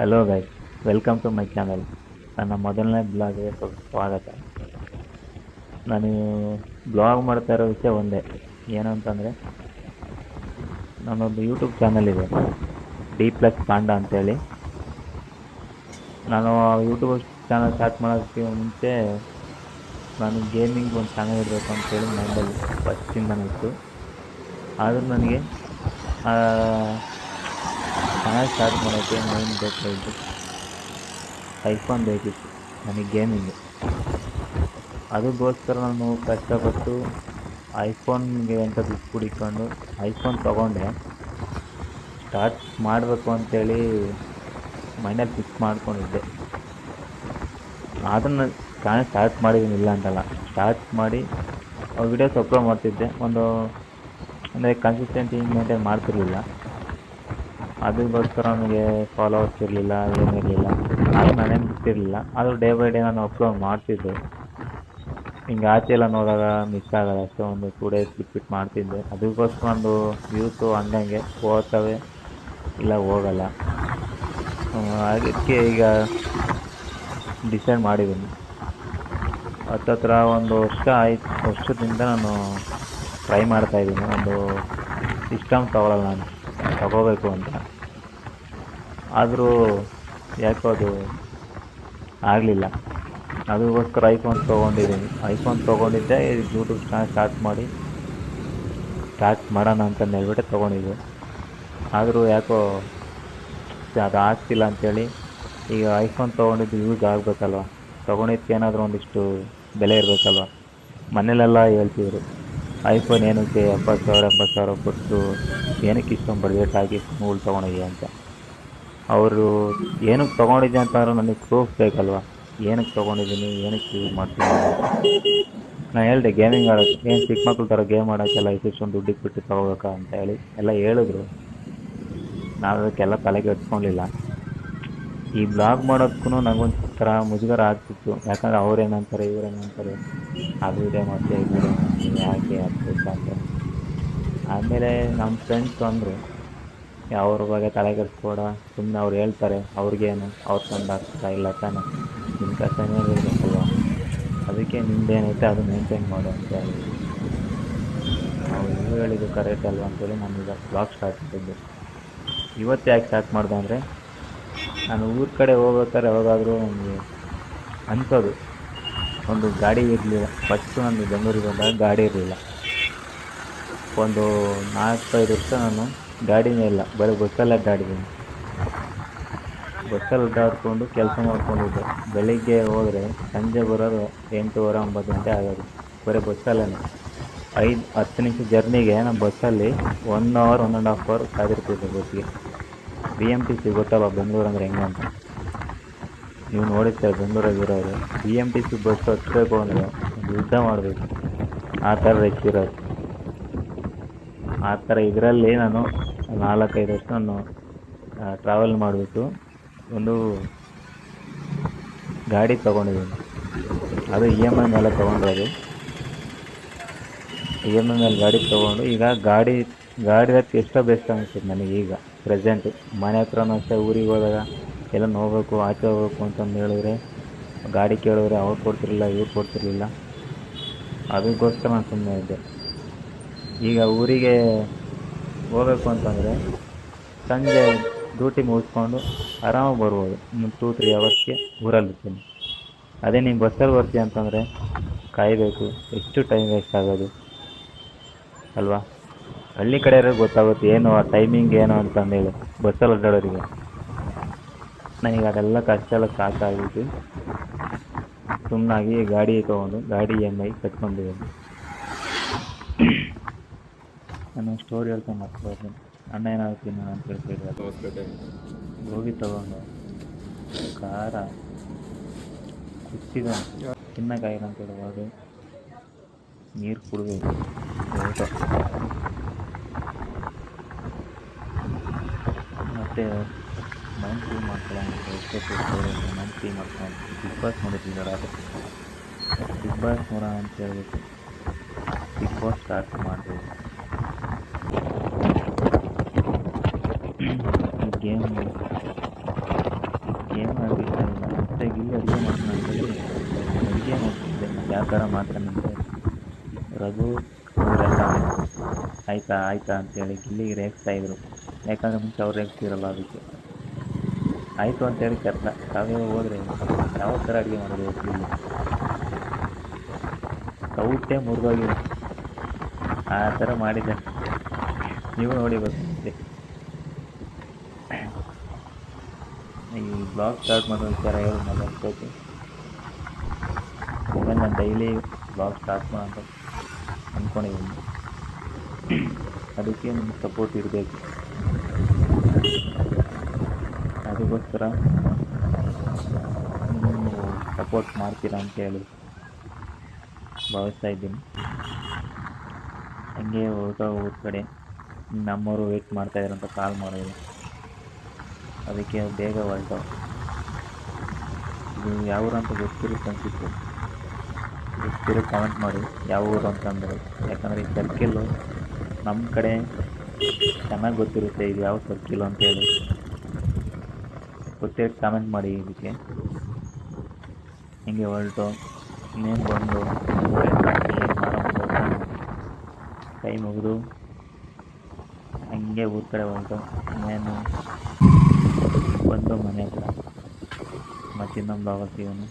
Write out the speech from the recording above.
Hello guys, welcome to my channel. ನನ್ನ ಮೊದಲನೇ ಬ್ಲಾಗ್ಗೆ ಸ್ವಾಗತ. ನಾನು ಬ್ಲಾಗ್ ಮಾಡ್ತಾ ಇರೋ ವಿಷಯ ಒಂದೇ, ಏನು ಅಂತಂದರೆ ನನ್ನೊಂದು ಯೂಟ್ಯೂಬ್ ಚಾನಲ್ ಇದೆ, ಡಿ ಪ್ಲಸ್ ಪಾಂಡ ಅಂತೇಳಿ. ನಾನು ಯೂಟ್ಯೂಬ್ ಚಾನಲ್ ಸ್ಟಾರ್ಟ್ ಮಾಡೋದಕ್ಕೆ ಮುಂಚೆ ನಾನು ಗೇಮಿಂಗ್ ಒಂದು ಚಾನಲ್ ಇಡಬೇಕು ಅಂತೇಳಿ ಮೈಂಡಲ್ಲಿ ಫಸ್ಟಿಂದನೂ ಇತ್ತು. ಆದರೂ ನನಗೆ ಚಾನಲ್ ಸ್ಟಾರ್ಟ್ ಮಾಡೋಕ್ಕೆ ಮೈನ್ ಬೇಕಾಗಿತ್ತು, ಐಫೋನ್ ಬೇಕಿತ್ತು ನನಗೆ ಗೇಮಿಂಗ್. ಅದಕ್ಕೋಸ್ಕರ ನಾನು ಕಷ್ಟಪಟ್ಟು ಐಫೋನ್ಗೆ ಅಂತ ದುಡ್ಡು ಕುಡಿಕೊಂಡು ಐಫೋನ್ ತೊಗೊಂಡೆ. ಸ್ಟಾರ್ಟ್ ಮಾಡಬೇಕು ಅಂತೇಳಿ ಮೈಂಡಲ್ಲಿ ಫಿಕ್ಸ್ ಮಾಡ್ಕೊಂಡಿದ್ದೆ. ಅದನ್ನು ಚಾನಲ್ ಸ್ಟಾರ್ಟ್ ಮಾಡಿದ್ದೀನಿ, ಇಲ್ಲ ಅಂತಲ್ಲ. ಸ್ಟಾರ್ಟ್ ಮಾಡಿ ವಿಡಿಯೋಸ್ ಅಪ್ಲೋಡ್ ಮಾಡ್ತಿದ್ದೆ. ಅಂದರೆ ಕನ್ಸಿಸ್ಟೆನ್ಸಿ ಮೇಂಟೈನ್ ಮಾಡ್ತಿರ್ಲಿಲ್ಲ. ಅದಕ್ಕೋಸ್ಕರ ನನಗೆ ಫಾಲೋವರ್ಸ್ ಇರಲಿಲ್ಲ, ಏನಿರಲಿಲ್ಲ. ಆದರೂ ನಾನೇನು ಬಿಟ್ಟಿರಲಿಲ್ಲ. ಆದರೂ ಡೇ ಬೈ ಡೇ ನಾನು ಅಪ್ಲೋಡ್ ಮಾಡ್ತಿದ್ದೆ. ಹಿಂಗೆ ಆಚೆ ಎಲ್ಲ ನೋಡೋವಾಗ ಮಿಸ್ ಆಗೋದು ಅಷ್ಟೇ, ಒಂದು 2 ಡೇಸ್ ಬಿಟ್ಬಿಟ್ಟು ಮಾಡ್ತಿದ್ದೆ. ಅದಕ್ಕೋಸ್ಕರ ಒಂದು ವ್ಯೂಸು ಹಂಗಂಗೆ ಹೋಗ್ತವೆ, ಇಲ್ಲ ಹೋಗಲ್ಲ. ಅದಕ್ಕೆ ಈಗ ಡಿಸೈಡ್ ಮಾಡಿದ್ದೀನಿ. ಹತ್ತತ್ರ ಒಂದು ವರ್ಷದಿಂದ ನಾನು ಟ್ರೈ ಮಾಡ್ತಾಯಿದ್ದೀನಿ, ಒಂದು ಸಿಸ್ಟಮ್ ತೊಗೊಳ್ಳಲ್ಲ ನಾನು, ತಗೋಬೇಕು ಅಂತ. ಆದರೂ ಯಾಕೋ ಅದು ಆಗಲಿಲ್ಲ. ಅದಕ್ಕೋಸ್ಕರ ಐಫೋನ್ ತೊಗೊಂಡಿದ್ದೀನಿ. ಐಫೋನ್ ತೊಗೊಂಡಿದ್ದೆ ಯೂಟ್ಯೂಬ್ ಚಾನಲ್ ಸ್ಟಾರ್ಟ್ ಮಾಡೋಣ ಅಂತ ಹೇಳ್ಬಿಟ್ಟು ತೊಗೊಂಡಿದ್ದೆ. ಆದರೂ ಯಾಕೋ ಅದು ಆಗ್ತಿಲ್ಲ ಅಂಥೇಳಿ ಈಗ ಐಫೋನ್ ತೊಗೊಂಡಿದ್ದು ಯೂಸ್ ಆಗಬೇಕಲ್ವ, ತೊಗೊಂಡಿದ್ದಕ್ಕೆ ಏನಾದರೂ ಒಂದಿಷ್ಟು ಬೆಲೆ ಇರಬೇಕಲ್ವ. ಮನೇಲೆಲ್ಲ ಹೇಳ್ತಿದ್ರು, ಐಫೋನ್ ಏನಕ್ಕೆ 70,000 ಕೊಟ್ಟು ಏನಕ್ಕೆ ಇಷ್ಟೊಂದು ಬಡ್ಜೆಟ್ ಹಾಕಿ ಫೋನ್ಗಳು ತೊಗೊಂಡಿದ್ಯಾ ಅಂತ. ಅವರು ಏನಕ್ಕೆ ತೊಗೊಂಡಿದ್ದೆ ಅಂತಂದ್ರೆ ನನಗೆ ಪ್ರೂಫ್ ಬೇಕಲ್ವ, ಏನಕ್ಕೆ ತೊಗೊಂಡಿದ್ದೀನಿ, ಏನಕ್ಕೆ ಯೂಸ್ ಮಾಡ್ತೀನಿ. ನಾನು ಹೇಳಿದೆ ಗೇಮಿಂಗ್ ಆಡೋಕ್ಕೆ, ಏನು ಚಿಕ್ಕ ಮಕ್ಳು ಥರ ಗೇಮ್ ಆಡೋಕ್ಕೆಲ್ಲ ಇಷ್ಟೊಂದು ದುಡ್ಡಿಗೆ ಬಿಟ್ಟು ತೊಗೋಬೇಕಾ ಅಂತ ಹೇಳಿ ಎಲ್ಲ ಹೇಳಿದ್ರು. ನಾವು ಅದಕ್ಕೆಲ್ಲ ತಲೆಗೆ ಹಚ್ಕೊಂಡಿಲ್ಲ. ಈ ಬ್ಲಾಗ್ ಮಾಡೋದಕ್ಕೂ ನನಗೊಂಥರ ಮುಜುಗರ ಆಗ್ತಿತ್ತು. ಯಾಕಂದರೆ ಅವ್ರೇನಂತಾರೆ, ಇವ್ರೇನಂತಾರೆ, ಅದು ವಿಡಿಯೋ ಮಾಡ್ತೀಯ, ಇದು ವಿಡಿಯೋ ಮಾಡ್ತೀವಿ, ಯಾಕೆ ಆಗ್ತಿತ್ತು ಅಂತ. ಆಮೇಲೆ ನಮ್ಮ ಫ್ರೆಂಡ್ಸ್ ಅಂದರು, ಅವ್ರ ಬಗ್ಗೆ ತಲೆ ಕೆಡಿಸ್ಬೇಡ, ಸುಮ್ಮನೆ ಅವ್ರು ಹೇಳ್ತಾರೆ, ಅವ್ರಿಗೇನು, ಅವ್ರು ತಂದು ಆಗ್ತಾ ಇಲ್ಲ ತಾನೆ, ನಿಮ್ಮ ಕಷ್ಟನೇ ಇರಬೇಕಲ್ವ, ಅದಕ್ಕೆ ನಿಮ್ದೇನೈತೆ ಅದು ಮೇಂಟೈನ್ ಮಾಡು ಅಂತ ಹೇಳಿದ್ರು. ಅವ್ರು ಹೇಳಿದ್ದು ಕರೆಕ್ಟ್ ಅಲ್ವ ಅಂತೇಳಿ ನಾನೀಗ ಬ್ಲಾಗ್ ಸ್ಟಾರ್ಟ್ ಮಾಡಿದ್ದೆ. ಇವತ್ತು ಯಾಕೆ ಸ್ಟಾರ್ಟ್ ಮಾಡಿದೆ ಅಂದರೆ, ನಾನು ಊರ ಕಡೆ ಹೋಗ್ಬೇಕಾದ್ರೆ ಯಾವಾಗಾದರೂ ನನಗೆ ಅನ್ಸೋದು, ಒಂದು ಗಾಡಿ ಇರಲಿಲ್ಲ. ಫಸ್ಟು ನಾನು ಬೆಂಗಳೂರಿಗೆ ಬಂದಾಗ ಗಾಡಿ ಇರಲಿಲ್ಲ. ಒಂದು 4-5 ವರ್ಷ ನಾನು ಗಾಡಿನೇ ಇಲ್ಲ, ಬರೀ ಬಸ್ಸಲ್ಲಿ ಅಡ್ಡಾಡಿದ್ದೀನಿ. ಬಸ್ಸಲ್ಲಿ ಅಡ್ಡಾಡಿಕೊಂಡು ಕೆಲಸ ಮಾಡ್ಕೊಂಡಿದ್ದೆ. ಬೆಳಿಗ್ಗೆ ಹೋದರೆ ಸಂಜೆ ಬರೋದು 8:30-9 ಗಂಟೆ ಆಗೋದು, ಬರೀ ಬಸ್ಸಲ್ಲೇ. 5-10 ನಿಮಿಷ ಜರ್ನಿಗೆ ನಮ್ಮ ಬಸ್ಸಲ್ಲಿ 1 ಅವರ್ 1.5 ಅವರ್ ಕಾದಿರ್ತಿದ್ದೆ ಬಸ್ಸಿಗೆ. BMTC ಗೊತ್ತಲ್ಲ ಬೆಂಗಳೂರು ಅಂದರೆ ಹೆಂಗೆ ಅಂತ, ನೀವು ನೋಡಿರ್ತಾರೆ ಬೆಂಗಳೂರಾಗಿರೋರು. BMTC ಬಸ್ ಹತ್ತಬೇಕು ಅಂದರೆ ಯುದ್ಧ ಮಾಡಬೇಕು, ಆ ಥರ ರಶ್ ಇರೋದು. ಆ ಥರ ಇದರಲ್ಲಿ ನಾನು 4-5 ವರ್ಷ ನಾನು ಟ್ರಾವೆಲ್ ಮಾಡಿಬಿಟ್ಟು ಒಂದು ಗಾಡಿ ತೊಗೊಂಡಿದ್ದೀನಿ. ಅದು EMI ಮೇಲೆ ತೊಗೊಂಡಿರೋದು. EMI ಮೇಲೆ ಗಾಡಿ ತೊಗೊಂಡು ಈಗ ಗಾಡಿ ಹತ್ತಿ ಎಷ್ಟೋ ಬೆಸ್ಟ್ ಅನಿಸ್ತದೆ ನನಗೆ ಈಗ ಪ್ರೆಸೆಂಟು. ಮನೆ ಹತ್ರನೂ ಅಷ್ಟೇ, ಊರಿಗೆ ಹೋದಾಗ ಎಲ್ಲ ಹೋಗ್ಬೇಕು, ಆಚೆ ಹೋಗ್ಬೇಕು ಅಂತಂದು ಹೇಳಿದ್ರೆ ಗಾಡಿ ಕೇಳಿದ್ರೆ ಅವ್ರು ಕೊಡ್ತಿರಲಿಲ್ಲ, ಇವ್ರು ಕೊಡ್ತಿರಲಿಲ್ಲ. ಅದಕ್ಕೋಸ್ಕರ ನಾನು ಸುಮ್ಮನೆ ಇದ್ದೆ. ಈಗ ಊರಿಗೆ ಹೋಗ್ಬೇಕು ಅಂತಂದರೆ ಸಂಜೆ ಡ್ಯೂಟಿ ಮುಗಿಸ್ಕೊಂಡು ಆರಾಮಾಗಿ ಬರ್ಬೋದು, 2-3 ಅವರ್ಸ್ಗೆ ಊರಲ್ಲಿರ್ತೀನಿ. ಅದೇ ನೀವು ಬಸ್ಸಲ್ಲಿ ಬರ್ತೀಯ ಅಂತಂದರೆ ಕಾಯಬೇಕು, ಎಷ್ಟು ಟೈಮ್ ವೇಸ್ಟ್ ಆಗೋದು ಅಲ್ವಾ. ಹಳ್ಳಿ ಕಡೆ ಇರೋರಿಗೆ ಗೊತ್ತಾಗುತ್ತೆ ಏನು ಆ ಟೈಮಿಂಗ್ ಏನು ಅಂತಂದೇಳಿ, ಬಸ್ಸಲ್ಲಿ ಅಡ್ಡಾಡೋರಿಗೆ. ನನಗೆ ಅದೆಲ್ಲ ಕಷ್ಟ ಎಲ್ಲ ಸಾಕಾಗಿತ್ತು. ಸುಮ್ಮನಾಗಿ ಗಾಡಿ ತೊಗೊಂಡು ಗಾಡಿ EMI ಕಟ್ಕೊಂಡಿದ್ದೀನಿ. ನಾನು ಸ್ಟೋರಿ ಹೇಳ್ತಾ ಮಾಡ್ಕೊಳ್ತೀನಿ. ಅಣ್ಣ ಏನಾದ್ರು ತಿನ್ನೋಣ ಅಂತ ಹೇಳ್ತಿದ್ರೆ ಹೋಗಿ ತಗೊಂಡು ಖಾರ ಕುಚ್ಚಿದ ತಿನ್ನಕ್ಕಾಗಿಲ್ಲ ಅಂತ ಹೇಳುವಾಗ ನೀರು ಕುಡಿಬೇಕು, ಊಟ. ಮತ್ತು ಮೈಂಡ್ ಫ್ರೀ ಮಾಡ್ಕೊಳ್ಳೋಣ ಮೈಂಡ್ ಫ್ರೀ ಮಾಡ್ಕೊಂಡು ಬಿಗ್ ಬಾಸ್ ನೋಡಿದ್ದೀರ, ಬಿಗ್ ಬಾಸ್ ನೋಡೋಣ ಅಂತ ಹೇಳ್ಬಿಟ್ಟು ಬಿಗ್ ಬಾಸ್ ಸ್ಟಾರ್ಟ್ ಮಾಡ್ಬೋದು. ಈ ಗೇಮ್ ಏನು ಅದು ಇಷ್ಟ ಇಲ್ಲ ಅಷ್ಟೇ ಗಿಲ್ಲಿ ಅಡುಗೆ ಮಾಡ್ತಾನೆ ಅಂತೇಳಿ ಅಡುಗೆ ನೋಡ್ತಿದ್ದೆ ಯಾವ ಥರ ಮಾಡ್ತಾನೆ ಅಂತೇಳಿ ರಘು ಇವರೆಲ್ಲ ಆಯ್ತಾ ಆಯ್ತಾ ಅಂತೇಳಿ ಗಿಲ್ಲಿಗೆ ರೇಗಿಸ್ತಾಯಿದ್ರು. ಯಾಕಂದರೆ ಮುಂಚೆ ಅವ್ರು ರೇಗಿಸ್ತಿರಲ್ಲ ಅದಕ್ಕೆ ಆಯಿತು ಅಂತೇಳಿ ಕರೆದ ಕಾವ್ಯ ಹೋದರೆ ಯಾವ ಥರ ಅಡುಗೆ ಮಾಡೋದು ಗಿಲ್ಲಿ ಸೌಟೇ ಮುರಿದೋಗಿದೆ ಆ ಥರ ಮಾಡಿದ್ದಾನೆ. ನೀವು ನೋಡಿ ಗೊತ್ತಿರುತ್ತೆ. ಈ ಬ್ಲಾಗ್ ಸ್ಟಾರ್ಟ್ ಮಾಡೋ ವಿಚಾರ ಹೇಳಿದ್ನಲ್ಲ ಅಷ್ಟೊತ್ತು ಆಮೇಲೆ ನಾನು ಡೈಲಿ ಬ್ಲಾಗ್ ಸ್ಟಾರ್ಟ್ ಮಾಡೋಂತ ಅಂದ್ಕೊಂಡಿದ್ದೀನಿ. ಅದಕ್ಕೆ ನಿಮ್ಗೆ ಸಪೋರ್ಟ್ ಇರಬೇಕು. ಅದಕ್ಕೋಸ್ಕರ ನೀವು ಸಪೋರ್ಟ್ ಮಾಡ್ತೀರಾ ಅಂತೇಳಿ ಭಾವಿಸ್ತಾ ಇದ್ದೀನಿ. ಹಂಗೆ ಹೊರಟೋ ಊರ ಕಡೆ ನಮ್ಮವರು ವೆಯ್ಟ್ ಮಾಡ್ತಾಯಿದ್ರು ಅಂತ ಕಾಲ್ ಮಾಡಿದ್ರು. ಅದಕ್ಕೆ ಬೇಗ ಹೊರಟೋ. ಇದು ಯಾವ ಊರು ಅಂತ ಗೊತ್ತಿರುತ್ತೆ ಅನಿಸಿತ್ತು. ಗೊತ್ತಿರೋ ಕಾಮೆಂಟ್ ಮಾಡಿ ಯಾವ ಊರು ಅಂತಂದರೆ, ಯಾಕಂದರೆ ಈ ಸರ್ಕಿಲ್ಲು ನಮ್ಮ ಕಡೆ ಚೆನ್ನಾಗಿ ಗೊತ್ತಿರುತ್ತೆ ಇದು ಯಾವ ಸರ್ಕಿಲ್ ಅಂತೇಳಿ. ಗೊತ್ತಿರೋ ಕಾಮೆಂಟ್ ಮಾಡಿ ಇದಕ್ಕೆ. ಹಿಂಗೆ ಹೊರಟು ಇನ್ನೇನು ಬಂದು ಕೈ ಮುಗಿದು ಹಂಗೆ ಊರ ಕಡೆ ಹೊರಟು ಇನ್ನೇನು ಬಂದು ಮನೆ ಹತ್ರ ಮತ್ತೆ ಇನ್ನೊಂದು ಭಾಗ ಸಿಗೋಣ.